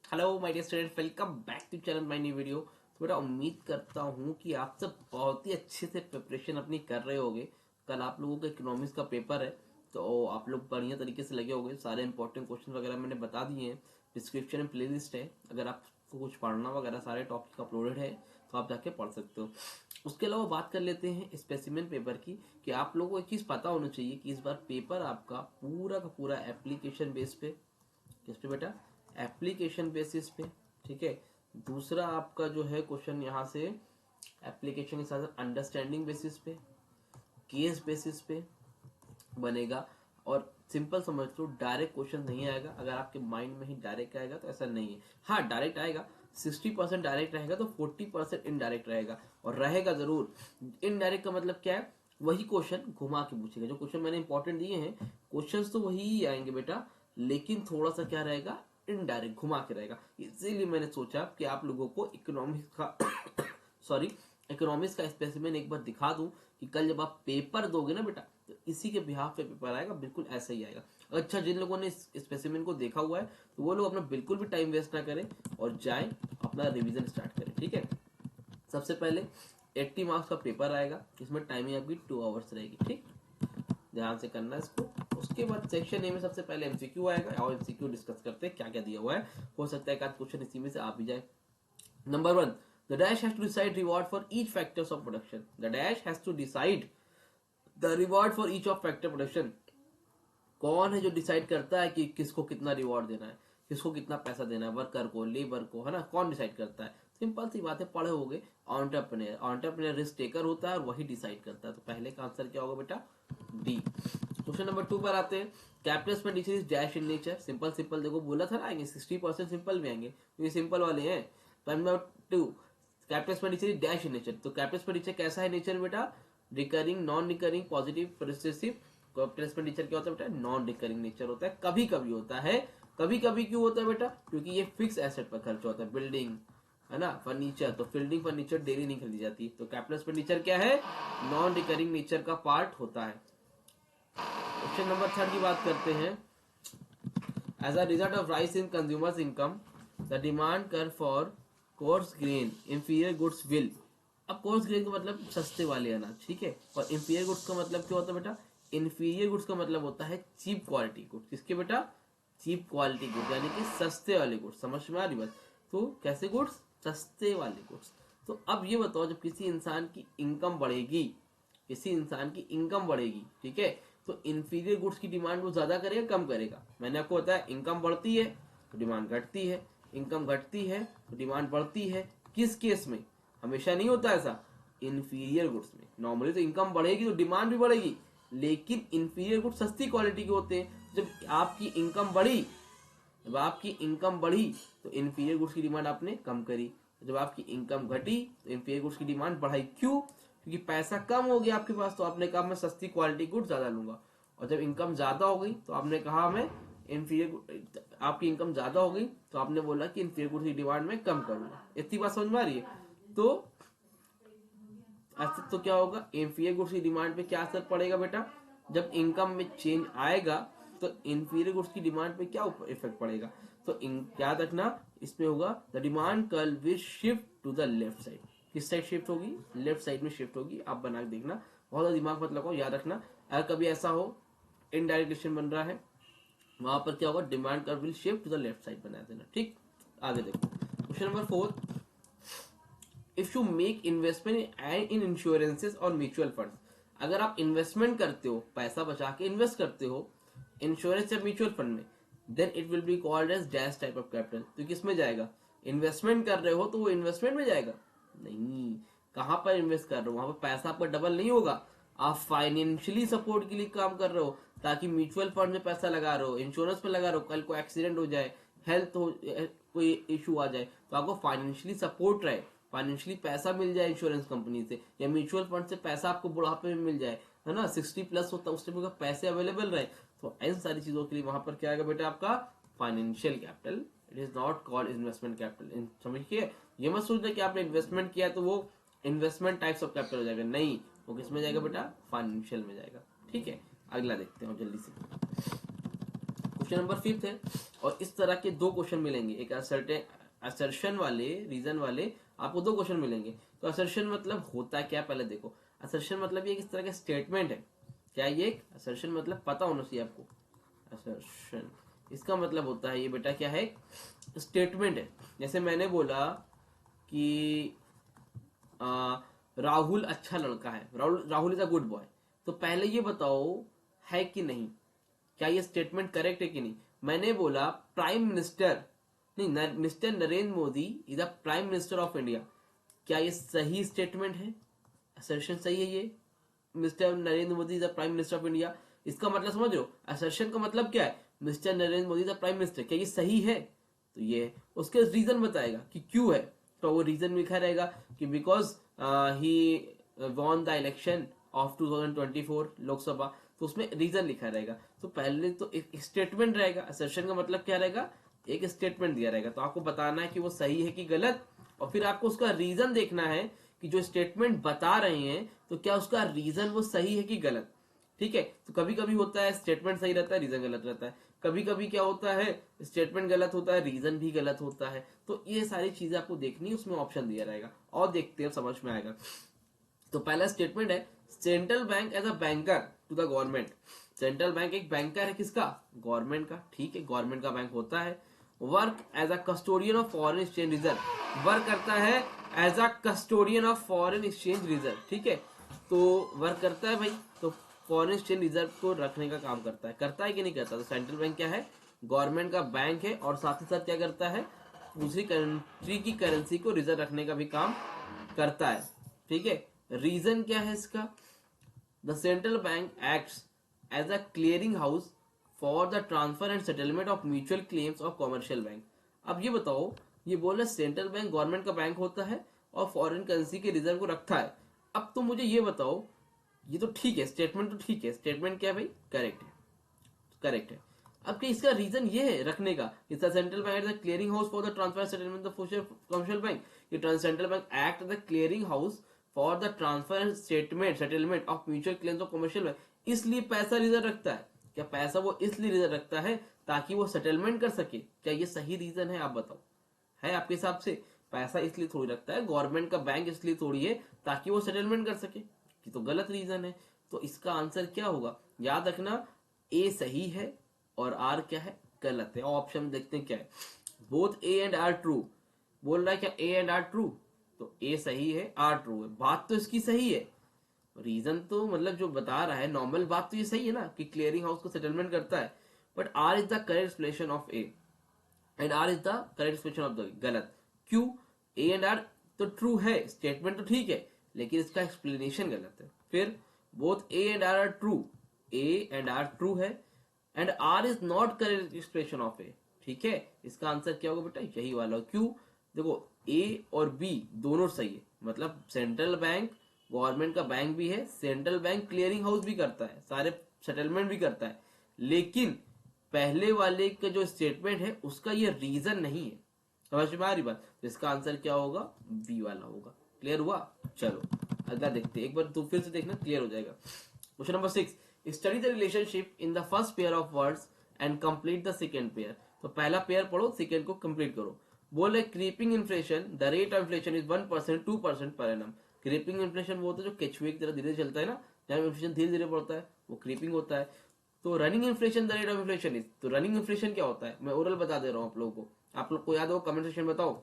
Hello my dear student, welcome back to channel my new video. तो बेटा उम्मीद करता हूँ कि आप सब बहुत ही अच्छे से प्रिपरेशन अपनी कर रहे होगे। कल आप लोगों का इकोनॉमिक्स का पेपर है, तो आप लोग बढ़िया तरीके से लगे होंगे। सारे इंपॉर्टेंट क्वेश्चन वगैरह मैंने बता दिए हैं। डिस्क्रिप्शन में प्लेलिस्ट है, अगर आपको कुछ पढ़ना वगैरह सारे टॉपिक अपलोडेड है तो आप जाके पढ़ सकते हो। उसके अलावा बात कर लेते हैं स्पेसिमेन पेपर की, कि आप लोगों को एक चीज़ पता होनी चाहिए कि इस बार पेपर आपका पूरा का पूरा एप्लीकेशन बेस पे, किस पे बेटा, एप्लीकेशन बेसिस पे। ठीक है। दूसरा आपका जो है क्वेश्चन यहाँ से एप्लीकेशन के साथ अंडरस्टैंडिंग बेसिस पे, केस बेसिस पे बनेगा। और सिंपल समझ लो, डायरेक्ट क्वेश्चन नहीं आएगा। अगर आपके माइंड में ही डायरेक्ट आएगा तो ऐसा नहीं है। हाँ, डायरेक्ट आएगा, 60% डायरेक्ट रहेगा तो 40% इनडायरेक्ट रहेगा, और रहेगा जरूर। इनडायरेक्ट का मतलब क्या है? वही क्वेश्चन घुमा के पूछेगा। जो क्वेश्चन मैंने इंपॉर्टेंट दिए हैं, क्वेश्चंस तो वही आएंगे बेटा, लेकिन थोड़ा सा क्या रहेगा, इनडायरेक्ट घुमा के रहेगा। इसीलिए मैंने सोचा कि आप लोगों को इकोनॉमिक्स का सॉरी, इकोनॉमिक्स का स्पेसिमेन एक बार दिखा दूं, कि कल जब आप पेपर दोगे ना बेटा, तो इसी के बिहाफ पे पेपर आएगा, बिल्कुल ऐसा ही आएगा। अच्छा, जिन लोगों ने स्पेसिमेन को देखा हुआ है तो वो लोग अपना बिल्कुल भी टाइम वेस्ट ना करें और जाएं अपना रिवीजन स्टार्ट करें। ठीक है। सबसे पहले 80 मार्क्स का पेपर आएगा, इसमें टाइमिंग आपकी 2 आवर्स रहेगी। ठीक, ध्यान से करना इसको। उसके बाद सेक्शन ए में सबसे पहले एमसीक्यू आएगा, और एमसीक्यू डिस्कस करते हैं क्या क्या दिया हुआ है। हो सकता है कि आज क्वेश्चन इसी में से आ भी जाए। Number one, the dash has to decide reward for each factors of production. The dash has to decide the reward for each of factor production. कौन है जो डिसाइड करता है कि किसको कितना रिवॉर्ड देना है, किसको कितना पैसा देना है, वर्कर को, लेबर को, है ना? कौन डिसाइड करता है? सिंपल सी बात है, पढ़े होगे। ऑन्टरप्रेन्योर, ऑन्टरप्रेन्योर रिस्क टेकर होता है और वही डिसाइड करता है। तो पहले का आंसर क्या होगा बेटा? डी। क्वेश्चन नंबर 2 पर आते हैं। Capital expenditure is dash in nature. Simple simple देखो, बोला था ना आएंगे 60% सिंपल भी आएंगे, तो ये सिंपल वाले हैं। Number 2, capital expenditure is dash in nature. तो कैपिटल एक्सपेंडिचर कैसा है नेचर बेटा? Recurring, non recurring, positive, progressive. Capital expenditure क्या होता है बेटा? नॉन रिकरिंग नेचर होता है। कभी कभी होता है। कभी कभी क्यों होता है बेटा? क्योंकि ये फिक्स एसेट पर खर्च होता है। बिल्डिंग, है ना, फर्नीचर, तो बिल्डिंग फर्नीचर डेली नहीं खरीदी जाती। तो कैपिटल एक्सपेंडिचर क्या है? नॉन रिकरिंग नेचर का पार्ट होता है। क्वेश्चन नंबर 3 की बात करते हैं। As a result of rise in consumers income, the demand curve for coarse grain inferior goods will. अब कोर्स ग्रेन का मतलब सस्ते वाले अनाज, ठीक है। और इंफीरियर गुड्स का मतलब क्या होता है बेटा? इंफीरियर गुड्स का मतलब होता है चीप क्वालिटी गुड्स। किसके बेटा? चीप क्वालिटी गुड्स, यानी कि सस्ते वाले गुड्स। समझ में आ रही बात? तो कैसे गुड्स? सस्ते वाले गुड्स। तो अब ये बताओ, जब किसी इंसान की इनकम बढ़ेगी, किसी इंसान की इनकम बढ़ेगी, ठीक है, तो इंफीरियर गुड्स की डिमांड वो ज्यादा करेगा कम करेगा? मैंने आपको बताया, इनकम बढ़ती है तो डिमांड घटती है, इनकम घटती है तो डिमांड बढ़ती है। किस केस में? हमेशा नहीं होता ऐसा। इंफीरियर गुड्स में नॉर्मली तो इनकम बढ़ेगी तो डिमांड भी बढ़ेगी, लेकिन इंफीरियर गुड्स सस्ती क्वालिटी के होते हैं। जब आपकी इनकम बढ़ी, जब आपकी इनकम बढ़ी तो इंफीरियर गुड्स की डिमांड आपने कम करी। जब आपकी इनकम घटी तो इंफीरियर गुड्स की डिमांड बढ़ाई। क्यों? क्योंकि पैसा कम हो गया आपके पास, तो आपने कहा मैं सस्ती क्वालिटी गुड्स ज्यादा लूंगा। और जब इनकम ज्यादा हो गई तो आपने कहा मैं इंफीरियर, आपकी इनकम ज्यादा हो गई तो आपने बोला कि इंफीरियर गुड्स की डिमांड में कम करूंगा। इतनी बात समझ में आ रही है? तो ऐसे तो क्या होगा, इंफीरियर गुड्स की डिमांड पे क्या असर पड़ेगा बेटा? जब इनकम में चेंज आएगा तो इंफीरियर गुड्स की डिमांड पे क्या इफेक्ट पड़ेगा? तो याद रखना, इसमें होगा the demand curve will shift to the left side. किस साइड शिफ्ट होगी? लेफ्ट साइड में शिफ्ट होगी। आप बना के देखना, बहुत दिमाग मत लगाओ, याद रखना। अगर कभी ऐसा हो इनडायरेक्ट क्वेश्चन बन रहा है, वहां पर क्या होगा, demand curve will shift to the left side बना देना। ठीक, आगे देखो। Question number 4, if you make investment in insurances और म्यूचुअल फंड। अगर आप इन्वेस्टमेंट करते हो, पैसा बचा के इन्वेस्ट करते हो इंश्योरेंस या म्यूचुअल फंड में, then it will be called as dash type of capital. तो किस में जाएगा? इन्वेस्टमेंट कर रहे हो तो वो इन्वेस्टमेंट में जाएगा? नहीं। कहां पर इन्वेस्ट कर रहे हो? वहां पर पैसा आपका डबल नहीं होगा। आप फाइनेंशियली सपोर्ट के लिए काम कर रहे हो, ताकि म्यूचुअल फंड में पैसा लगा रहे हो, इंश्योरेंस में लगा रहे हो, कल को एक्सीडेंट हो जाए, हेल्थ हो, कोई इशू आ जाए तो आपको फाइनेंशियली सपोर्ट रहे, फाइनेंशियली पैसा मिल जाए इंश्योरेंस कंपनी से, या म्यूचुअल फंड से पैसा आपको बुढ़ापे में मिल जाए, है ना, 60+ होता है उस टाइम का पैसे अवेलेबल रहे। तो इन सारी चीजों के लिए वहां पर क्या आएगा बेटा? आपका financial capital. It is not called investment capital. समझिए, ये मत सोचना कि आपने इन्वेस्टमेंट किया तो वो इन्वेस्टमेंट टाइप्स ऑफ कैपिटल हो जाएगा। नहीं, वो किस में जाएगा बेटा? फाइनेंशियल में जाएगा। ठीक है, अगला देखते हैं जल्दी से। क्वेश्चन नंबर 5 है और इस तरह के दो क्वेश्चन मिलेंगे, एक असर्शन वाले, रीजन वाले, आपको दो क्वेश्चन मिलेंगे। तो असर्शन मतलब होता क्या, पहले देखो। असर्शन मतलब ये किस तरह का स्टेटमेंट है। क्या ये एक असर्शन मतलब पता होना चाहिए आपको। असर्शन इसका मतलब होता है ये बेटा क्या है, स्टेटमेंट है। जैसे मैंने बोला कि राहुल अच्छा लड़का है, Rahul is a good boy, तो पहले ये बताओ है कि नहीं, क्या ये स्टेटमेंट करेक्ट है कि नहीं। मैंने बोला प्राइम मिनिस्टर, नहीं, mister Narendra Modi is the prime minister of India, क्या ये सही स्टेटमेंट है, असर्शन सही है ये, mister Narendra Modi is the prime minister of India. इसका मतलब समझ रहे हो, असर्शन का मतलब क्या है, mister Narendra Modi the prime minister, क्या ये सही है, तो ये है। उसके रीजन बताएगा कि क्यों है, तो वो रीजन लिखा रहेगा कि because he won the election of 2024 Lok Sabha, तो उसमें रीजन लिखा रहेगा। तो पहले तो एक स्टेटमेंट रहेगा, असर्शन का मतलब क्या रहेगा, एक स्टेटमेंट दिया रहेगा, तो आपको बताना है कि वो सही है कि गलत, और फिर आपको उसका रीजन देखना है कि जो स्टेटमेंट बता रहे हैं तो क्या उसका रीजन वो सही है कि गलत। ठीक है, तो कभी कभी होता है स्टेटमेंट सही रहता है, रीजन गलत रहता है, कभी कभी क्या होता है स्टेटमेंट गलत होता है, रीजन भी गलत होता है। तो ये सारी चीजें आपको देखनी है, उसमें ऑप्शन दिया रहेगा और देखते हैं समझ में आएगा। तो पहला स्टेटमेंट है, central bank as a banker to the government. Central bank एक बैंकर है किसका, गवर्नमेंट का। ठीक है, गवर्नमेंट का बैंक होता है। Work as a custodian of foreign exchange reserve, work करता है as a custodian of foreign exchange reserve. ठीक है, तो वर्क करता है भाई, तो फॉरेन एक्सचेंज रिजर्व को रखने का काम करता है कि नहीं करता। तो सेंट्रल बैंक क्या है, गवर्नमेंट का बैंक है, और साथ ही साथ क्या करता है, दूसरी कंट्री की करेंसी को रिजर्व रखने का भी काम करता है। ठीक है, रीजन क्या है इसका, the central bank acts as a clearing house for the transfer and settlement of mutual claims of commercial bank. अब ये बताओ, ये बोला सेंट्रल बैंक गवर्नमेंट का बैंक होता है और फॉरेन करेंसी के रिजर्व को रखता है। अब तो मुझे ये बताओ, ये तो ठीक है, स्टेटमेंट तो ठीक है, स्टेटमेंट क्या है भाई, करेक्ट है, करेक्ट है। अब क्या इसका रीजन ये है रखने का, इस central bank as the clearing house for the transfer settlement of commercial bank, ये central bank act the clearing house for the transfer and settlement of mutual claims of commercial bank, इसलिए पैसा reserve रखता है। क्या पैसा वो इसलिए reserve रखता है ताकि वो सेटलमेंट कर सके, क्या ये सही रीजन है, आप बताओ, है आपके हिसाब से। पैसा इसलिए थोड़ी रखता है गवर्नमेंट का बैंक, इसलिए थोड़ी है ताकि वो सेटलमेंट कर सके, कि तो गलत रीजन है। तो इसका आंसर क्या होगा, याद रखना, ए सही है और आर क्या है, गलत है। ऑप्शन देखते हैं क्या है, both A and R true, बोल रहा है क्या ए एंड आर ट्रू, तो ए सही है आर ट्रू है, बात तो इसकी सही है, रीजन तो मतलब जो बता रहा है नॉर्मल बात तो ये सही है ना कि क्लियरिंग हाउस को सेटलमेंट करता है, but R is the correct explanation of A and R is the correct explanation of the गलत। क्यों, ए एंड आर तो ट्रू है, स्टेटमेंट तो ठीक है, लेकिन इसका एक्सप्लेनेशन गलत है। फिर both A and R true, A and R true है, and R is not correct expression of A. ठीक है, इसका आंसर क्या होगा बेटा, यही वाला। क्यों, देखो ए और बी दोनों सही है, मतलब सेंट्रल बैंक गवर्नमेंट का बैंक भी है, सेंट्रल बैंक क्लियरिंग हाउस भी करता है, सारे सेटलमेंट भी करता है, लेकिन पहले वाले का जो स्टेटमेंट है उसका ये रीजन नहीं है। समझ में आ रही बात, तो इसका आंसर क्या होगा, बी वाला होगा। क्लियर हुआ, चलो अगला देखते हैं, एक बार तो फिर से देखना, क्लियर हो जाएगा। Question number 6, study the relationship in the first pair of words and complete the second pair. तो पहला पेयर पढ़ो, सेकेंड को कंप्लीट करो। बोले creeping inflation, the rate of inflation is 1% 2% per annum. Creeping inflation वो होता है जो केचुए की तरह धीरे चलता है ना, जहाँ इन्फ्लेशन धीरे धीरे बढ़ता है वो क्रीपिंग होता है। तो running inflation the rate of inflation is, तो रनिंग इन्फ्लेशन क्या होता है, मैं ओरल बता दे रहा हूँ आप लोगों को, आप लोग को याद हो कमेंट सेक्शन बताओ,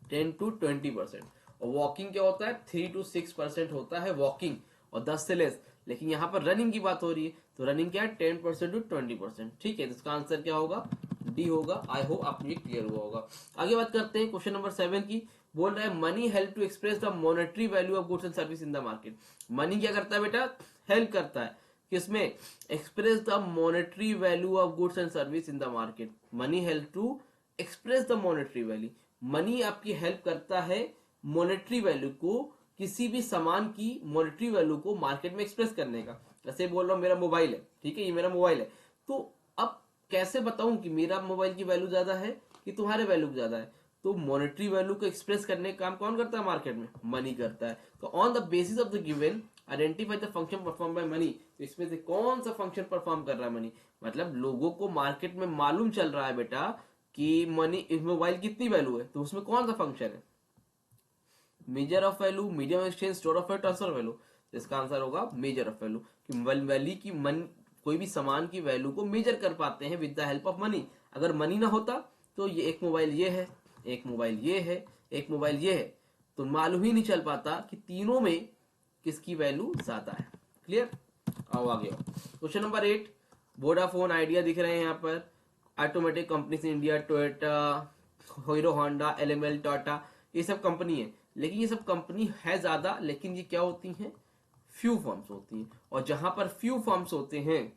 10 to 20%। और वॉकिंग क्या होता है, 3 to 6% होता है वॉकिंग, और 10 से लेस। लेकिन यहाँ पर रनिंग की बात हो रही है, तो रनिंग क्या है, 10% to 20%। ठीक है, तो इसका आंसर क्या होगा, डी होगा। आई होप आपको ये क्लियर हुआ होगा। आगे बात करते हैं क्वेश्चन नंबर 7 की। बोल रहा है money help to express the monetary value of goods and service in the market. Money क्या करता है बेटा, हेल्प करता है किसमें, express the monetary value of goods and service in the market. Money help to express the monetary value, money आपकी help करता है मॉनेटरी वैल्यू को, किसी भी सामान की मॉनेटरी वैल्यू को मार्केट में एक्सप्रेस करने का। जैसे बोल रहा हूँ मेरा मोबाइल है, ठीक है, ये मेरा मोबाइल है, तो अब कैसे बताऊं कि मेरा मोबाइल की वैल्यू ज्यादा है कि तुम्हारे वैल्यू ज्यादा है, तो मॉनेटरी वैल्यू को एक्सप्रेस करने का काम कौन करता है मार्केट में? मनी करता है। तो on the basis of the given identify the function perform by money, तो इसमें से कौन सा फंक्शन परफॉर्म कर रहा है मनी? मतलब लोगों को मार्केट में मालूम चल रहा है बेटा कि मनी इस मोबाइल कितनी वैल्यू है, तो उसमें कौन सा फंक्शन है? Major of value, medium exchange, store of value, transfer value. तो इसका आंसर होगा मेजर ऑफ वैल्यू, कि वैल्यू की कोई भी सामान की वैल्यू को मेजर कर पाते हैं with the help of money. अगर मनी ना होता तो ये एक मोबाइल ये है, एक मोबाइल ये है, एक मोबाइल ये है, तो मालूम ही नहीं चल पाता कि तीनों में किसकी वैल्यू ज्यादा है। क्लियर? आओ आगे आओ। क्वेश्चन नंबर 8, वोडाफोन आइडिया दिख रहे हैं यहाँ पर, automatic companies in India, Toyota, hero Honda, LML, Tata, ये सब कंपनी है। लेकिन ये सब कंपनी है ज्यादा, लेकिन ये क्या होती हैं? फ्यू फर्म्स होती हैं। और जहां पर फ्यू फर्म्स होते हैं,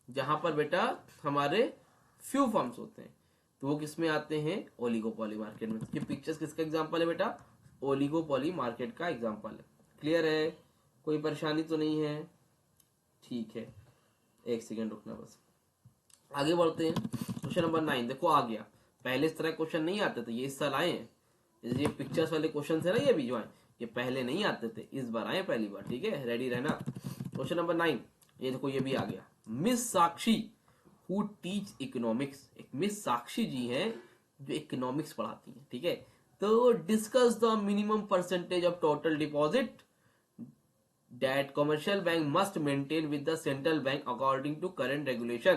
जहां पर बेटा हमारे फ्यू फर्म्स होते हैं, तो वो किस में आते हैं? ओलिगोपॉली मार्केट में। ये पिक्चर्स किसका एग्जांपल है बेटा? ओलिगोपॉली मार्केट का एग्जांपल है। क्लियर है? कोई परेशानी तो नहीं है? ठीक है, एक सेकेंड रुकना बस। आगे बढ़ते हैं। क्वेश्चन नंबर 9 देखो आ गया। पहले इस तरह क्वेश्चन नहीं आते थे, ये इस साल आए हैं। ये पिक्चर्स वाले क्वेश्चन है ना, ये भी जो है ये पहले नहीं आते थे, इस बार आए पहली बार। ठीक है, रेडी रहना। क्वेश्चन नंबर 9, ये देखो ये भी आ गया। Miss Sakshi who teach economics, एक मिस साक्षी जी हैं जो इकोनॉमिक्स पढ़ाती हैं। ठीक है, तो discuss the minimum percentage of total deposit that commercial bank must maintain with the central bank according to current regulation।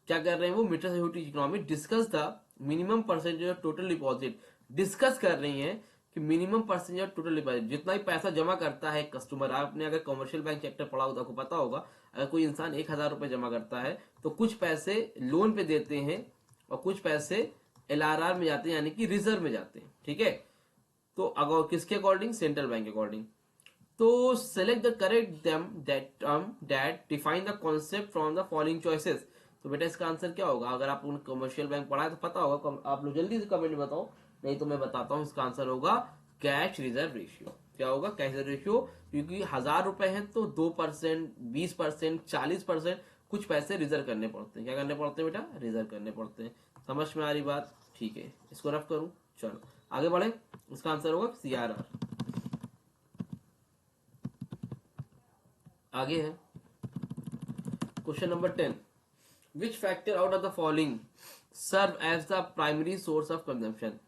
क्या कर रहे हैं वो? Mister security economic discuss the minimum percentage of total deposit, discuss कर रही हैं कि minimum percentage of total deposit, जितना ही पैसा जमा करता है कस्टमर। आपने अगर कमर्शियल बैंक चैप्टर पढ़ा हो तो आपको पता होगा, अगर कोई इंसान 1,000 रुपए जमा करता है तो कुछ पैसे लोन पे देते हैं और कुछ पैसे एलआरआर में जाते हैं, यानी कि रिजर्व में जाते हैं। ठीक है, तो अगर किसके अकॉर्डिंग? सेंट्रल बैंक के अकॉर्डिंग। तो select the correct term that define the concept from the following choices. तो बेटा इसका आंसर क्या होगा? अगर आप कमर्शियल बैंक पढ़ा है तो पता होगा, आप लोग जल्दी से कमेंट में बताओ, नहीं तो मैं बताता हूं। इसका आंसर होगा कैश रिजर्व रेशियो। क्या होगा? कैश रिजर्व रेशियो, क्योंकि 1,000 रुपए है तो 2%, 20%, 40% कुछ पैसे रिजर्व करने पड़ते हैं। क्या करने पड़ते हैं बेटा? रिजर्व करने पड़ते हैं। समझ में आ रही बात? ठीक है, इसको रफ करूं, चलो आगे बढ़े। इसका आंसर होगा CRR। आगे है question number 10, which factor out of the following serve as the primary source of consumption.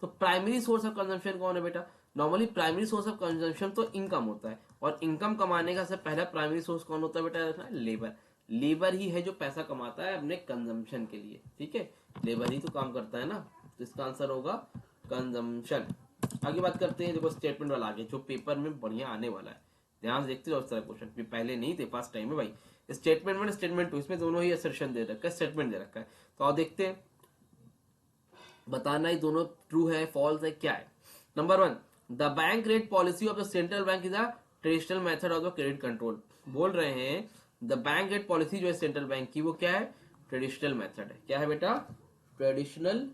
तो प्राइमरी सोर्स ऑफ कंजम्पशन कौन है बेटा? Normally primary source of consumption तो इनकम होता है, और इनकम कमाने का सबसे पहला प्राइमरी सोर्स कौन होता है बेटा? लेबर। लेबर ही है जो पैसा कमाता है अपने कंजम्पशन के लिए। ठीक है, लेबर ही तो काम करता है ना, तो इसका आंसर होगा कंजम्पशन। आगे बात करते हैं, देखो स्टेटमेंट वाला आगे जो पेपर में बढ़िया आने वाला है, ध्यान से देखते रहो। इस तरह क्वेश्चन पहले नहीं थे, फर्स्ट टाइम है भाई। स्टेटमेंट 1, स्टेटमेंट 2, इसमें दोनों ही असर्शन दे रखा है, स्टेटमेंट दे रखा है। तो आओ देखते हैं, बताना ही दोनों ट्रू है फॉल्स है क्या है। Number 1, the bank rate policy of the central bank is a traditional method of the credit control. बोल रहे हैं द बैंक रेट पॉलिसी जो है सेंट्रल बैंक की, वो क्या है? ट्रेडिशनल मेथड है। क्या है बेटा? ट्रेडिशनल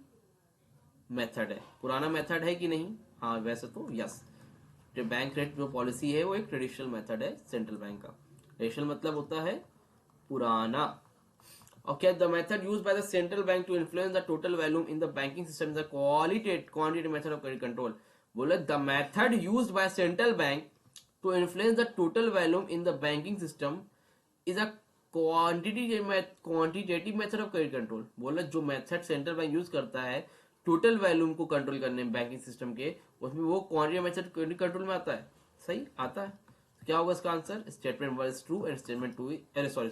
मेथड है। पुराना मेथड है कि नहीं? हाँ वैसे तो यस, बैंक रेट जो पॉलिसी है वो एक ट्रेडिशनल मेथड है सेंट्रल बैंक का। ट्रेडिशनल मतलब होता है पुराना। और क्या? The method used by the central bank to influence the total volume in the banking system the quantitative method of credit control. बोले the method used by central bank to influence the total volume in the banking system is a quantitative method of credit control. बोले जो method central bank use करता है total volume को control करने में banking system के, उसमें वो क्वांटिटी मेथड क्रेडिट कंट्रोल में आता है। सही आता है। क्या होगा इसका answer? Statement 1 is true and statement 2 अरे सॉरी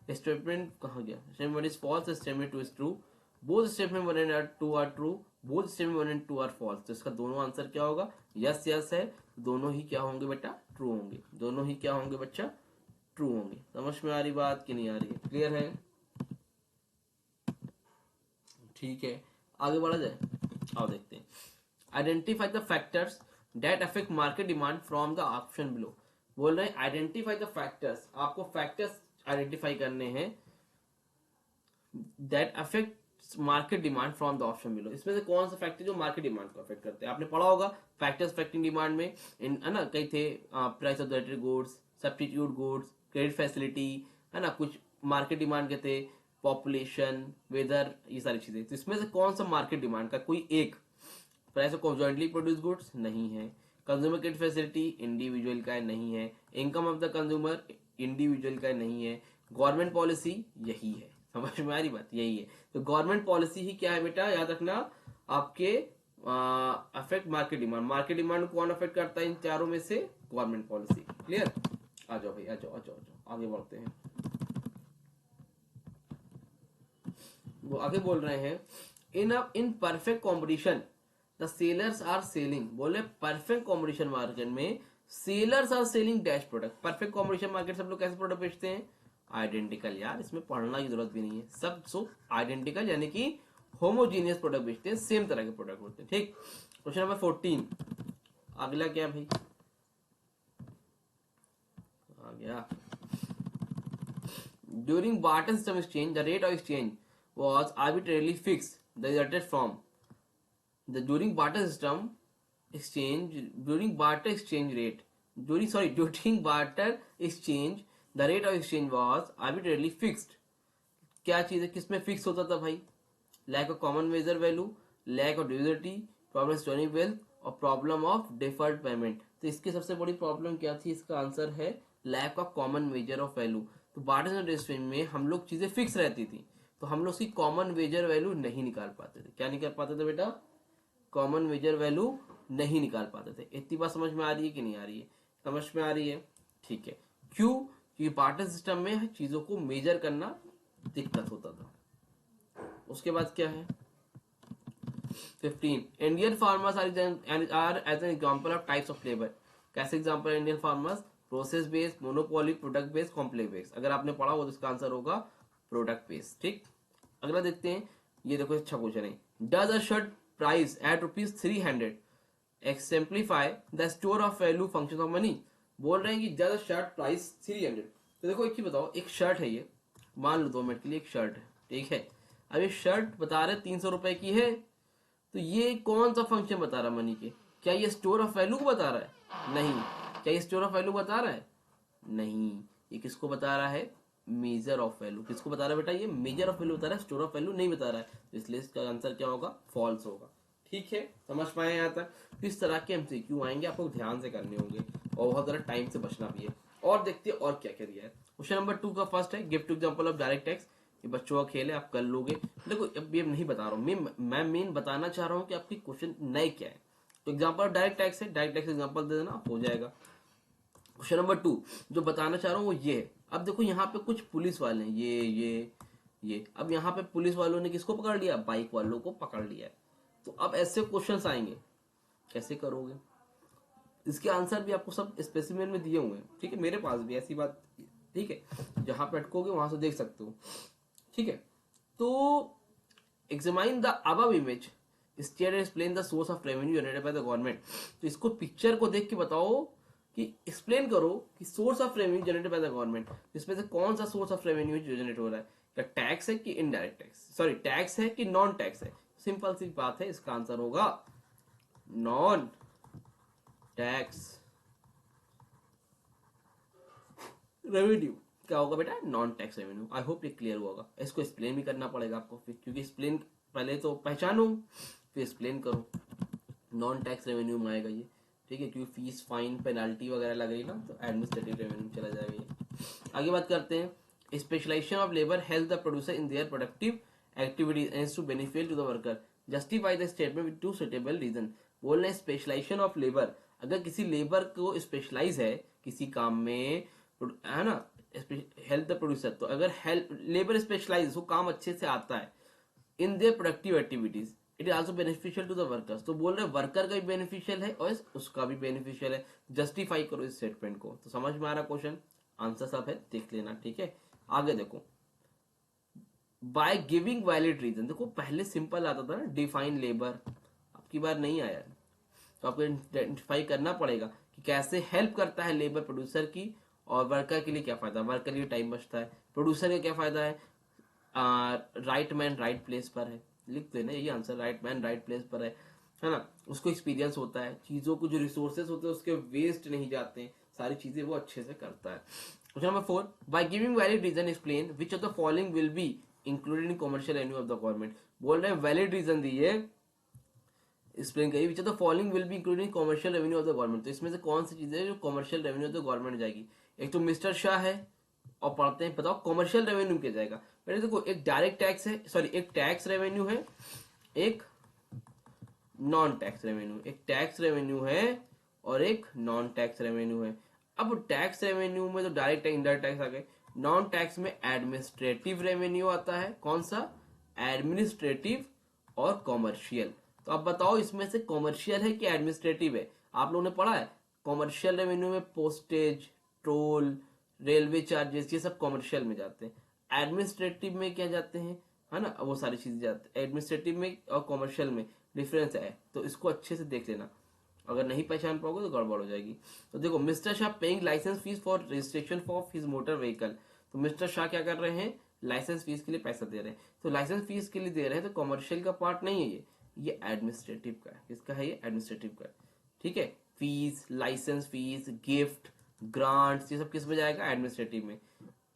स्टेटमेंट कहाँ गया? Statement 1 is false, statement 2 is true. Both statement 1 and 2 are true, both statement 1 and 2 are false. तो इसका दोनों आंसर क्या होगा? यस यस है, दोनों ही क्या होंगे बेटा? ट्रू होंगे। दोनों ही क्या होंगे बच्चा? ट्रू होंगे। समझ में आ रही बात कि नहीं आ रही है? क्लियर है? ठीक है, आगे बढ़ा जाए। आओ देखते हैं, identify the factors that affect market demand from the option below. बोल रहे हैं आइडेंटिफाई द फैक्टर्स, आपको फैक्टर्स आइडेंटिफाई करने हैं that affect market demand from the option below. इसमें से कौन सा फैक्टर जो मार्केट डिमांड को अफेक्ट करते हैं? आपने पढ़ा होगा फैक्टर्स अफेक्टिंग डिमांड में, है ना, कई थे, price of the goods, substitute goods, credit facility, है ना, कुछ मार्केट डिमांड के थे, पॉपुलेशन, वेदर, ये सारी चीजें। तो इसमें से कौन सा मार्केट डिमांड का कोई एक? Price of jointly produce goods नहीं है। कंज्यूमर क्रेडिट फैसिलिटी इंडिविजुअल का नहीं है। Income of the consumer individual का नहीं है। गवर्नमेंट पॉलिसी यही है। समझ में आ रही बात? यही है। तो गवर्नमेंट पॉलिसी ही क्या है बेटा, याद रखना, आपके affect market demand. Market demand कौन अफेक्ट करता है इन चारों में से? Government policy. क्लियर? आ जाओ भाई, आ जाओ आ जाओ आ जाओ, आगे बढ़ते हैं। वो आगे बोल रहे हैं, in perfect competition the sellers are selling. बोले परफेक्ट कॉम्पिटिशन मार्केट में sellers are selling dash product. Perfect competition market सब लोग कैसे प्रोडक्ट बेचते हैं? आइडेंटिकल। यार इसमें पढ़ना की जरूरत भी नहीं है, सब आइडेंटिकल यानी कि होमोजीनियस प्रोडक्ट बेचते हैं, सेम तरह के प्रोडक्ट होते हैं। ठीक। क्वेश्चन नंबर 14 अगला क्या भाई आ गया? During barter system exchange the rate of exchange was arbitrarily fixed that resulted from the during barter exchange rate during barter exchange the rate of exchange was arbitrarily fixed। क्या चीज है, किसमें fix होता था भाई? Lack of common measure value, lack of divisibility, problem storing wealth और problem of deferred payment. तो इसकी सबसे बड़ी प्रॉब्लम क्या थी? इसका आंसर है lack of common measure of value. तो बार्टर एक्सचेंज में हम लोग चीजें फिक्स रहती थी, तो हम लोग उसकी कॉमन मेजर वैल्यू नहीं निकाल पाते थे। क्या निकाल पाते थे बेटा? कॉमन मेजर वैल्यू नहीं निकाल पाते थे। इतनी बात समझ में आ रही है कि नहीं आ रही है? समझ में आ रही है, ठीक है। क्यों? क्योंकि बार्टर सिस्टम में चीजों को मेजर करना दिक्कत होता था। उसके बाद क्या है 15 Indian farmers are as an example of types of labour. कैसे example Indian farmers? Process based, monopoly, product based, complex based. अगर आपने पढ़ा हो तो इसका आंसर होगा प्रोडक्ट बेस्ड। ठीक। अगला देखते हैं, ये देखो अच्छा क्वेश्चन है। Does a shirt price at ₹300 exemplify the store of value function of money. बोल रहे हैं कि डज अ शर्ट प्राइस 300। तो देखो एक ही बताओ, एक शर्ट है, ये मान लो 2 मिनट के लिए एक शर्ट है, ठीक है। अब ये शर्ट बता रहे 300 रुपए की है, तो ये कौन सा फंक्शन बता रहा है मनी के? क्या ये स्टोर ऑफ वैल्यू को बता रहा है? नहीं। क्या ये स्टोर ऑफ वैल्यू बता रहा है? नहीं। ये किसको बता रहा है? Major of value. किसको बता रहा है बेटा? ये मेजर ऑफ वैल्यू बता रहा है, स्टोर ऑफ वैल्यू नहीं बता रहा है। तो इसलिए इसका आंसर क्या होगा? फॉल्स होगा। ठीक है, समझ पाए यहाँ तक? तो इस तरह के एमसीक्यू आएंगे, आपको ध्यान से करने होंगे और बहुत ज्यादा टाइम से बचना भी है। और देखते हैं और क्या क्या दिया है। क्वेश्चन नंबर 2 का फर्स्ट है, give two example of direct tax. ये बच्चों का खेल है, आप कर लोगे। देखो अब ये नहीं बता रहा हूँ मैं मेन बताना चाह रहा हूँ कि आपकी क्वेश्चन नए क्या है। तो एग्जाम्पल ऑफ डायरेक्ट टैक्स है, डायरेक्ट टैक्स एग्जाम्पल दे देना, आप हो जाएगा। क्वेश्चन नंबर 2 जो बताना चाह रहा हूँ वो ये है। अब देखो यहाँ पे कुछ पुलिस वाले हैं, ये अब यहाँ पे पुलिस वालों ने किसको पकड़ लिया? बाइक वालों को पकड़ लिया है। तो अब ऐसे क्वेश्चंस आएंगे, कैसे करोगे? इसके आंसर भी आपको सब स्पेसिमेन में दिए हुए हैं, ठीक है, मेरे पास भी ऐसी बात, ठीक है, जहां पे अटकोगे वहां से देख सकते हो, ठीक है। तो examine the above image state explain the source of revenue generated by the government. तो इसको पिक्चर को देख के बताओ कि एक्सप्लेन करो कि source of revenue generated by the government, इसमें से कौन सा सोर्स ऑफ रेवेन्यू जनरेट हो रहा है? क्या टैक्स है कि इनडायरेक्ट टैक्स, सॉरी टैक्स है कि नॉन टैक्स है? सिंपल सी बात है, इसका आंसर होगा नॉन टैक्स रेवेन्यू। क्या होगा बेटा? Non tax revenue. I hope ये क्लियर हुआ होगा। इसको एक्सप्लेन भी करना पड़ेगा आपको फिर, क्योंकि एक्सप्लेन पहले तो पहचानो फिर एक्सप्लेन करो। नॉन टैक्स रेवेन्यू में आएगा ये, ठीक है, क्योंकि फीस फाइन पेनाल्टी वगैरह लग रही ना, तो एडमिनिस्ट्रेटिव रेवेन्यू चला जाएगा ये। आगे बात करते हैं, specialisation of labour help the producer in their productive activities and to benefit to the worker, justify the statement with two suitable reason. बोल रहे हैं स्पेशलाइजेशन ऑफ लेबर, अगर किसी लेबर को स्पेशलाइज है किसी काम में, है ना, हेल्प द प्रोड्यूसर, तो अगर हेल्प लेबर स्पेशलाइज, उसको काम अच्छे से आता है in their productive activities, it is also beneficial to the workers. तो बोल रहे हैं वर्कर का भी बेनिफिशियल है और उसका भी बेनिफिशियल है। जस्टिफाई करो इस स्टेटमेंट को। तो समझ में आ रहा क्वेश्चन? आंसर सब है, देख लेना, ठीक है। आगे देखो, बाय गिविंग वैलिड रीजन। देखो पहले सिंपल आता था ना, डिफाइन लेबर, आपकी बार नहीं आया, तो आपको आइडेंटिफाई करना पड़ेगा कि कैसे हेल्प करता है लेबर प्रोड्यूसर की, और वर्कर के लिए क्या फायदा, वर्कर के लिए टाइम बचता है, प्रोड्यूसर का क्या फायदा है, राइट मैन राइट प्लेस पर है, लिख देना यही answer, right man right place पर है ना, उसको एक्सपीरियंस होता है, चीजों को जो रिसोर्सेस होते हैं उसके वेस्ट नहीं जाते, सारी चीजें वो अच्छे से करता है। Question number 4, by giving valid reason explain which of the following will be included in commercial revenue of the government. बोल रहे हैं वैलिड रीजन दीजिए, एक्सप्लेन करिए which of the following will be included in commercial revenue of the government. तो इसमें से कौन सी चीजें जो commercial revenue of the government जाएगी। एक तो मिस्टर शाह है, और पढ़ते हैं बताओ कॉमर्शियल रेवेन्यू क्या जाएगा। पहले देखो एक डायरेक्ट टैक्स है, सॉरी एक टैक्स रेवेन्यू है, एक नॉन टैक्स रेवेन्यू, एक टैक्स रेवेन्यू है और एक नॉन टैक्स रेवेन्यू है। अब टैक्स रेवेन्यू में तो डायरेक्ट टैक्स इनडायरेक्ट टैक्स आ गए, नॉन टैक्स में एडमिनिस्ट्रेटिव रेवेन्यू आता है, कौन सा, एडमिनिस्ट्रेटिव और कॉमर्शियल। तो अब बताओ इसमें से कॉमर्शियल है कि एडमिनिस्ट्रेटिव है। आप लोगों ने पढ़ा है कॉमर्शियल रेवेन्यू में पोस्टेज, टोल, रेलवे चार्जेस, ये सब कॉमर्शियल में जाते हैं। एडमिनिस्ट्रेटिव में क्या जाते हैं, है ना, वो सारी चीजें जाते हैं। एडमिनिस्ट्रेटिव में और कॉमर्शियल में डिफरेंस है, तो इसको अच्छे से देख लेना, अगर नहीं पहचान पाओगे तो गड़बड़ हो जाएगी। तो देखो mister Shah paying licence fees for registration for his motor vehicle. तो मिस्टर शाह क्या कर रहे हैं, लाइसेंस फीस के लिए पैसा दे रहे हैं। तो लाइसेंस फीस के लिए दे रहे हैं, तो कॉमर्शियल का पार्ट नहीं है ये एडमिनिस्ट्रेटिव का है। किसका है ये, एडमिनिस्ट्रेटिव का है। ठीक है, fees, licence fees, gift, grants, ये सब किस में जाएगा, एडमिनिस्ट्रेटिव में।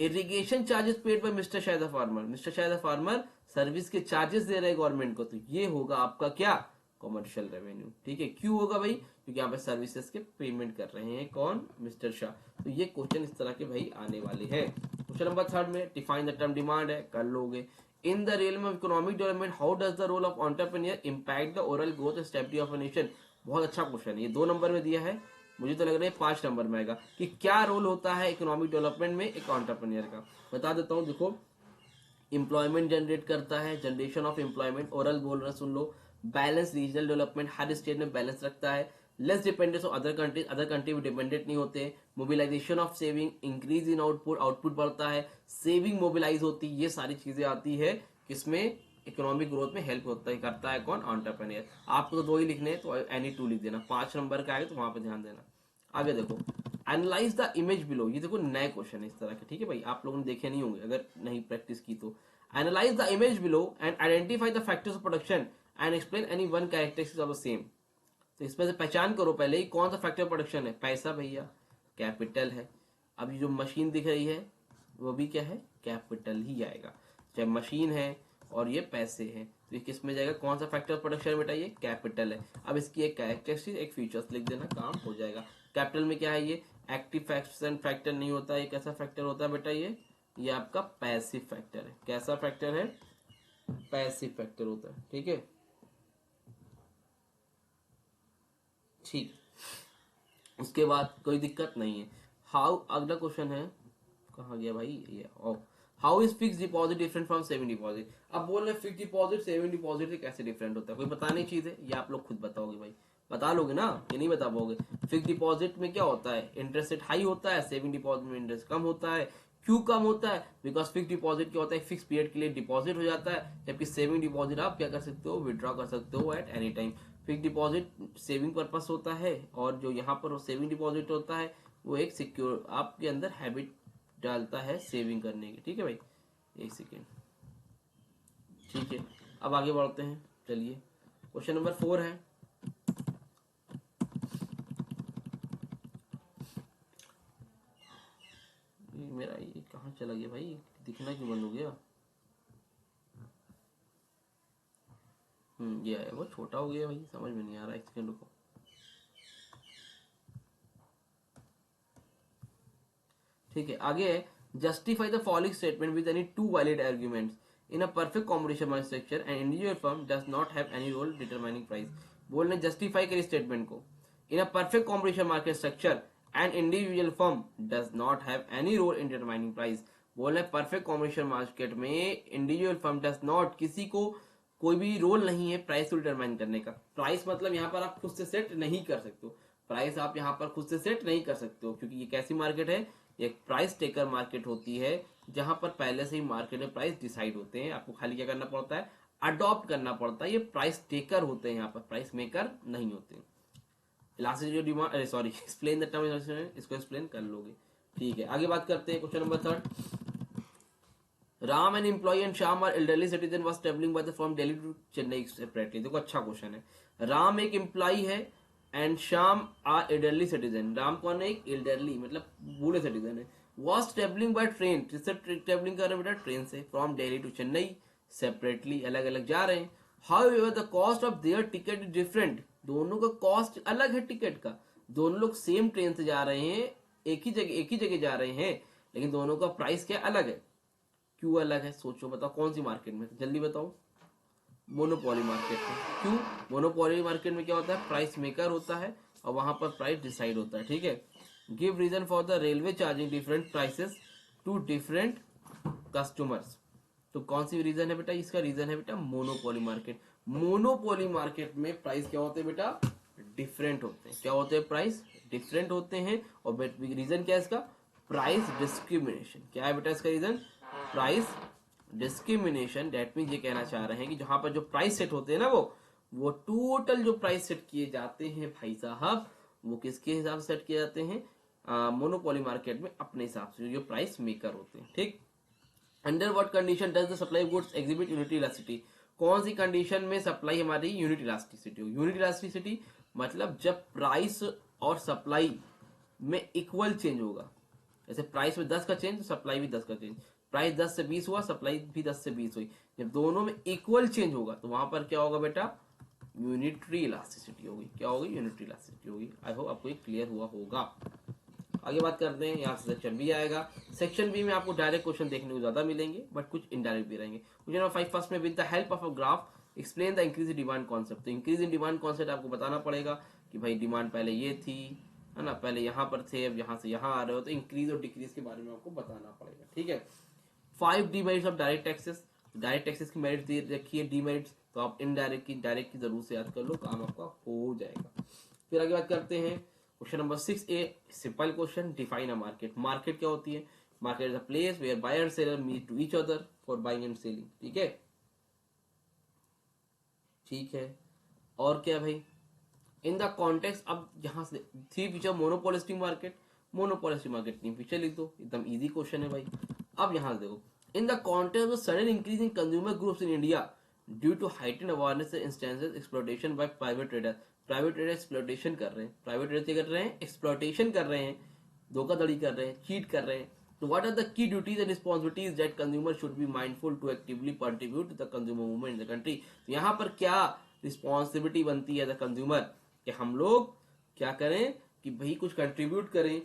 Irrigation charges paid by mister Shah the farmer, mister Shah the farmer service के चार्जेस दे रहे हैं गवर्नमेंट को, तो ये होगा आपका क्या, कॉमर्शियल रेवेन्यू। ठीक है, क्यों होगा भाई, क्योंकि यहाँ पे सर्विसेज के पेमेंट कर रहे हैं कौन, मिस्टर शाह। तो ये क्वेश्चन इस तरह के भाई आने वाले हैं। क्वेश्चन नंबर 3 में डिफाइन द टर्म डिमांड है, कर लोगे। In the realm of economic development how does the role of entrepreneur impact the overall growth and stability of a nation. बहुत अच्छा क्वेश्चन है ये, 2 नंबर में दिया है, मुझे तो लग रहा है 5 नंबर में आएगा कि क्या रोल होता है इकोनॉमिक डेवलपमेंट में एक एंटरप्रेन्योर का। बता देता हूँ, देखो एम्प्लॉयमेंट जनरेट करता है, जनरेशन ऑफ एम्प्लॉयमेंट, ओरल बोल रहा सुन लो। बैलेंस रीजनल डेवलपमेंट, हर स्टेट में बैलेंस रखता है। Less dependence of other countries, other country भी डिपेंडेंट नहीं होते। Mobilisation of saving, increase in output, output बढ़ता है, सेविंग मोबिलाइज होती है, ये सारी चीजें आती है किसमें, इकोनॉमिक ग्रोथ में हेल्प होता है, करता है कौन, एंटरप्रेन्योर। आपको तो 2 ही लिखने हैं, तो एनी 2 लिख देना, 5 नंबर का आएगा तो वहां पर ध्यान देना। आगे देखो एनालाइज द इमेज बिलो, ये देखो नए क्वेश्चन है इस तरह के। ठीक है भाई, आप लोगों ने देखे नहीं होंगे अगर नहीं प्रैक्टिस की तो। Analyse the image below and identify the factors of production and explain any one characteristics of the same. तो इसमें से पहचान करो पहले ही कौन सा फैक्टर प्रोडक्शन है, पैसा भैया, कैपिटल है। अब ये जो मशीन दिख रही है वो भी क्या है, कैपिटल ही आएगा, चाहे मशीन है और ये पैसे हैं, तो ये किस में जाएगा, कौन सा फैक्टर प्रोडक्शन बेटा, ये कैपिटल है। अब इसकी एक कैरेक्टरिस्टिक, एक फीचर्स लिख देना, काम हो जाएगा। कैपिटल में क्या है, ये एक्टिव फैक्टर नहीं होता है, कैसा फैक्टर होता है बेटा, ये आपका पैसिव फैक्टर है। कैसा फैक्टर है, पैसिव फैक्टर होता है। ठीक है, ठीक, उसके बाद कोई दिक्कत नहीं है। हाउ, अगला क्वेश्चन है, कहाँ गया भाई ये, how is fix deposit different from saving deposit. अब बोल रहे फिक्स डिपॉजिट सेविंग डिपॉजिट से कैसे डिफरेंट होता है, कोई बताने की चीज है, ये आप लोग खुद बताओगे भाई, बता लोगे ना, ये नहीं बता पाओगे। फिक्स डिपॉजिट में क्या होता है, इंटरेस्ट रेट हाई होता है, सेविंग डिपॉजिट में इंटरेस्ट कम होता है। क्यों कम होता है, बिकॉज फिक्स डिपॉजिट क्या होता है, फिक्स पीरियड के लिए डिपॉजिट हो जाता है, जबकि सेविंग डिपॉजिट आप क्या कर सकते हो, विड्रॉ कर सकते हो at any time. Fix deposit saving purpose होता है, और जो यहाँ पर सेविंग डिपॉजिट होता है वो एक सिक्योर आपके अंदर हैबिट डालता है सेविंग करने की। ठीक है भाई, एक सेकेंड, ठीक है, अब आगे बढ़ते हैं। चलिए क्वेश्चन नंबर 4 है, मेरा ये कहाँ चला गया भाई, दिखना क्यों बंद हो गया। ये है, वो छोटा हो गया भाई, समझ में नहीं आ रहा, एक सेकंड रुको। ठीक है, आगे है justify the following statement with any 2 valid arguments in a perfect competition market structure and individual firm does not have any role determining price. बोल रहे जस्टिफाई करिए स्टेटमेंट को, in a perfect competition market structure and individual firm does not have any role in determining price. बोल रहे perfect competition market में individual firm does not, किसी को कोई भी रोल नहीं है प्राइस को डिटरमाइन करने का। प्राइस मतलब यहाँ पर आप खुद से सेट नहीं कर सकते हो, प्राइस आप यहाँ पर खुद से सेट नहीं कर सकते हो, क्योंकि ये कैसी मार्केट है, एक प्राइस टेकर मार्केट होती है, जहां पर पहले से ही मार्केट में प्राइस डिसाइड होते हैं। आपको खाली क्या करना पड़ता है, अडॉप्ट करना पड़ता है। ये प्राइस टेकर होते हैं, यहाँ पर प्राइस मेकर नहीं होते। लास्ट जो डिमांड, अरे सॉरी, एक्सप्लेन द टर्म, इसको एक्सप्लेन कर लोगे। ठीक है, आगे बात करते हैं question number 3। Ram an employ and Shyam are elderly citizen was travelling by the from Delhi to Chennai separately. देखो अच्छा क्वेश्चन है, राम एक एम्प्लॉय है and Shyam are elderly citizen. राम कौन है, एक एल्डरली मतलब बूढ़े सिटीजन है, वॉज ट्रेवलिंग बाय ट्रेन, किससे ट्रेवलिंग कर रहे हैं बेटा, ट्रेन से, from Delhi to Chennai, separately अलग अलग जा रहे हैं। However the cost of their ticket is different, दोनों का कॉस्ट अलग है टिकट का, दोनों लोग सेम ट्रेन से जा रहे हैं, एक ही जगह जा रहे हैं, लेकिन दोनों का प्राइस क्या अलग है, क्यों अलग है, सोचो बताओ कौन सी मार्केट में, जल्दी बताओ, मोनोपोली मार्केट में। क्यों, मोनोपोली मार्केट में क्या होता है, प्राइस मेकर होता है और वहां पर प्राइस डिसाइड होता है, ठीक है। Give reason for the railway charging different prices to different customers, तो कौन सी रीजन है बेटा, इसका रीजन है बेटा मोनोपोली मार्केट। मोनोपोली मार्केट में प्राइस क्या होते हैं बेटा, डिफरेंट होते हैं, क्या होते हैं, प्राइस डिफरेंट होते हैं। और रीजन क्या है इसका, प्राइस डिस्क्रिमिनेशन, क्या है बेटा इसका reason, price discrimination. That mean ये कहना चाह रहे हैं कि जहां पर जो प्राइस सेट होते हैं ना, वो टोटल जो प्राइस सेट किए जाते हैं भाई साहब, वो किसके हिसाब से सेट किए जाते हैं, मोनोपोली मार्केट में अपने हिसाब से, जो प्राइस मेकर होते हैं, ठीक। Under what condition does the supply goods exhibit unity elasticity, कौन सी कंडीशन में सप्लाई हमारी यूनिट इलास्टिसिटी हो, यूनिट इलास्टिसिटी मतलब जब प्राइस और सप्लाई में इक्वल चेंज होगा, जैसे प्राइस में 10 का चेंज, सप्लाई भी 10 का चेंज, प्राइस 10 से 20 हुआ, सप्लाई भी 10 से 20 हुई, जब दोनों में इक्वल चेंज होगा तो वहां पर क्या होगा बेटा, यूनिटरी इलास्टिसिटी होगी, क्या होगी, यूनिटरी इलास्टिसिटी होगी। आई होप आपको ये क्लियर हुआ होगा। आगे बात करते हैं, यहाँ से सेक्शन बी आएगा। सेक्शन बी में आपको डायरेक्ट क्वेश्चन देखने को ज्यादा मिलेंगे, बट कुछ इनडायरेक्ट भी रहेंगे। क्वेश्चन नंबर 5 फर्स्ट में, with the help of a graph explain the increase in demand concept, तो इंक्रीज इन डिमांड कॉन्सेप्ट आपको बताना पड़ेगा कि भाई डिमांड पहले ये थी, है ना, पहले यहाँ पर थे, अब यहाँ से यहाँ आ रहे हो, तो इंक्रीज और डिक्रीज के बारे में आपको बताना पड़ेगा, ठीक है। 5 demerits of direct taxes, direct taxes की मेरिट दे रखी है, डीमेरिट्स, तो आप इनडायरेक्ट की डायरेक्ट की जरूर से याद कर लो, काम आपका हो जाएगा। फिर आगे बात करते हैं question number 6A, simple question, define a market, market क्या होती है, market is a place where buyer and seller meet to each other for buying and selling, ठीक है, ठीक है। और क्या भाई, इन द कॉन्टेक्स्ट, अब यहां से three feature monopolistic market, monopolistic market तीन फीचर लिख दो, एकदम इजी क्वेश्चन है भाई। अब यहां से देखो, in the context of sudden increase in consumer groups in India due to heightened awareness instances exploitation by private trader, private trader exploitation कर रहे हैं, प्राइवेट ट्रेडर क्या कर रहे हैं, एक्सप्लॉयटेशन कर रहे हैं, धोखाधड़ी कर रहे हैं, चीट कर रहे हैं। तो what are the key duties and responsibilities that consumer should be mindful to actively contribute to the consumer movement in the country, तो यहाँ पर क्या रिस्पॉन्सिबिलिटी बनती है द कंज्यूमर, कि हम लोग क्या करें कि भाई कुछ कंट्रीब्यूट करें।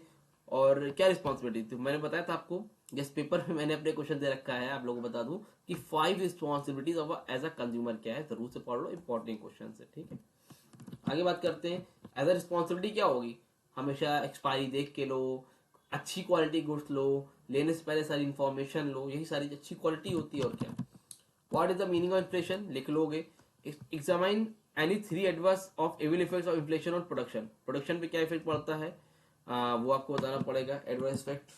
और क्या रिस्पॉन्सिबिलिटी, तो मैंने बताया था आपको, जिस पेपर में मैंने अपने क्वेश्चन दे रखा है, आप लोगों को बता दूं कि 5 responsibilities of as a consumer क्या है, जरूर से पढ़ लो, इंपॉर्टेंट क्वेश्चन है, ठीक है। आगे बात करते हैं, एज अ रिस्पॉन्सिबिलिटी क्या होगी, हमेशा एक्सपायरी देख के लो, अच्छी क्वालिटी गुड्स लो, लेने से पहले सारी इंफॉर्मेशन लो, यही सारी अच्छी क्वालिटी होती है। और क्या, what is the meaning of inflation लिख लोगे, examine any 3 adverse of evil effects of inflation on production, production पे क्या इफेक्ट पड़ता है, वो आपको बताना पड़ेगा, adverse effect.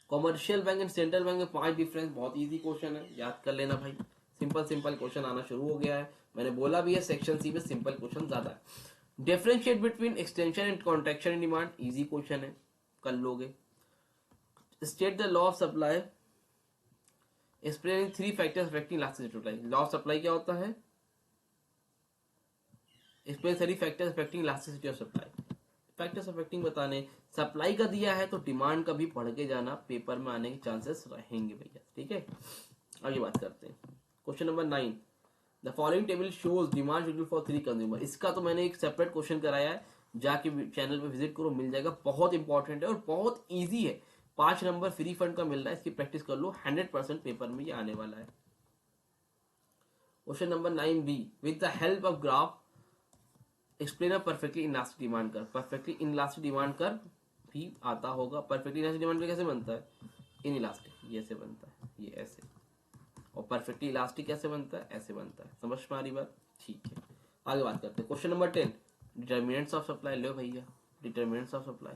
Commercial bank and central bank में 5 डिफरेंस, बहुत इजी क्वेश्चन है, याद कर लेना भाई, सिंपल सिंपल क्वेश्चन आना शुरू हो गया है, मैंने बोला भी है सेक्शन सी में सिंपल क्वेश्चन ज्यादा है। Differentiate between extension and contraction in demand, easy question है, कर लोगे। State the law of supply, explaining 3 factors affecting elasticity supply, law of supply क्या होता है, explain 3 factors affecting elasticity of supply, factors affecting बताने, supply का दिया है तो डिमांड का भी पढ़ के जाना, पेपर में आने के चांसेस रहेंगे भैया, ठीक है। आगे बात करते हैं, question number 9, the following table shows demand schedule for 3 consumer, इसका तो मैंने एक सेपरेट क्वेश्चन कराया है, जाके चैनल पे विजिट करो, मिल जाएगा, बहुत इंपॉर्टेंट है और बहुत ईजी है, 5 नंबर फ्री फंड का मिल रहा है, इसकी प्रैक्टिस कर लो, 100% पेपर में ये आने वाला है। Question number 9B, with the help of graph explain a perfectly inelastic demand कर, परफेक्टली इनलास्टिक डिमांड कर भी आता होगा, परफेक्टली इलास्टिक डिमांड कर कैसे बनता है, इन इलास्टिक, ये ऐसे बनता है, ये ऐसे, और परफेक्टली इलास्टिक कैसे बनता है, ऐसे बनता है, समझ में आ रही बात, ठीक है। आगे बात करते हैं, question number 10, determinants of supply, लो भैया, डिटर्मिनेंट्स ऑफ सप्लाई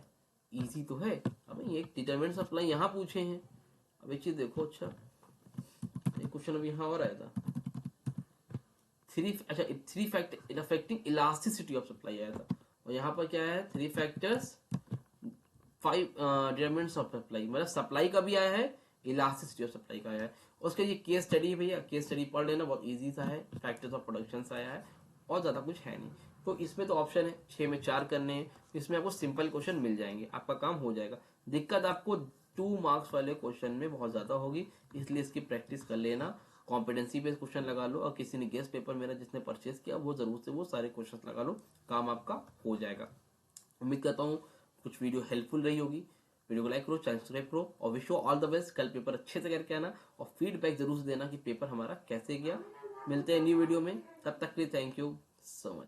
इजी तो है, अब ये डिटर्मिनेंट्स ऑफ सप्लाई यहाँ पूछे हैं, अब एक चीज देखो, अच्छा एक क्वेश्चन अभी यहाँ और आया था, 3 factor affecting elasticity of supply आया था, और यहाँ पर क्या है, 3 फैक्टर्स 5 डिटरमिनेंट्स ऑफ सप्लाई, मतलब सप्लाई का भी आया है, इलास्टिसिटी ऑफ सप्लाई का आया है। उसका ये केस स्टडी भैया, केस स्टडी पढ़ लेना, बहुत इजी सा है, फैक्टर्स ऑफ प्रोडक्शन से आया है, और ज्यादा कुछ है नहीं। तो इसमें तो ऑप्शन है 6 में 4 करने हैं, इसमें आपको सिंपल क्वेश्चन मिल जाएंगे, आपका काम हो जाएगा। दिक्कत आपको 2 मार्क्स वाले क्वेश्चन में बहुत ज्यादा होगी, इसलिए इसकी प्रैक्टिस कर लेना। कॉम्पिटेंसी बेस्ड क्वेश्चन लगा लो, और किसी ने गेस्ट पेपर मेरा जिसने परचेस किया वो जरूर से वो सारे क्वेश्चन लगा लो, काम आपका हो जाएगा। उम्मीद करता हूँ कुछ वीडियो हेल्पफुल रही होगी। वीडियो को लाइक करो, चैनल सब्सक्राइब करो, और wish you all the best. कल पेपर अच्छे से करके आना और फीडबैक जरूर से देना कि पेपर हमारा कैसे गया। मिलते हैं न्यू वीडियो में, तब तक के लिए थैंक यू सो मच।